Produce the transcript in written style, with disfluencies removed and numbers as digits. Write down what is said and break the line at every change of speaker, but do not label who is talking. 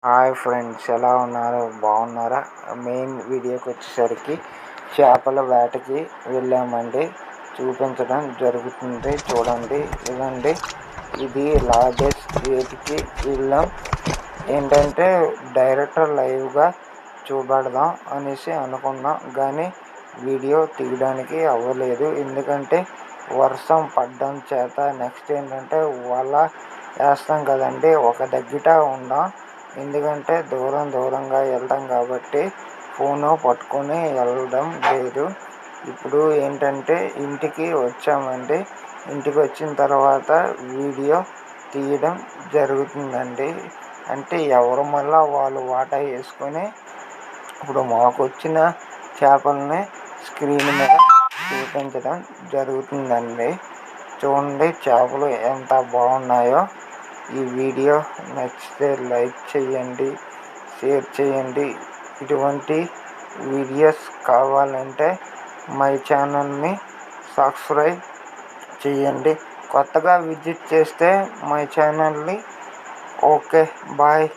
Hi friends, ఎలా ఉన్నారు? బాగున్నారా? మెయిన్ వీడియోకి వచ్చేసరికి చేపల వేటకి వెళ్ళామండి. చూపించడం జరుగుతుంది. చూడండి, ఇదండి. ఇది లార్జెస్ట్ వేటకి వెళ్ళాం. ఏంటంటే డైరెక్ట్ లైవ్గా చూపెడదాం అనేసి అనుకున్నాం, కానీ వీడియో తీయడానికి అవ్వలేదు. ఎందుకంటే వర్షం పడడం చేత. నెక్స్ట్ ఏంటంటే వల వేస్తాం కదండి, ఒక దగ్గర ఉండం. ఎందుకంటే దూరంగా వెళ్తాం కాబట్టి ఫోను పట్టుకొని వెళ్ళడం లేదు. ఇప్పుడు ఏంటంటే ఇంటికి వచ్చామండి. ఇంటికి వచ్చిన తర్వాత వీడియో తీయడం జరుగుతుందండి. అంటే ఎవరు మళ్ళా వాళ్ళు వాటా వేసుకొని ఇప్పుడు మాకు వచ్చిన చేపలని స్క్రీన్ మీద చూపించడం జరుగుతుందండి. చూడండి, చేపలు ఎంత బాగున్నాయో. ఈ వీడియో నచ్చితే లైక్ చేయండి, షేర్ చేయండి. ఇటువంటి వీడియోస్ కావాలంటే మై ఛానల్ని సబ్స్క్రైబ్ చేయండి. కొత్తగా విజిట్ చేస్తే మై ఛానల్ని. Okay, bye.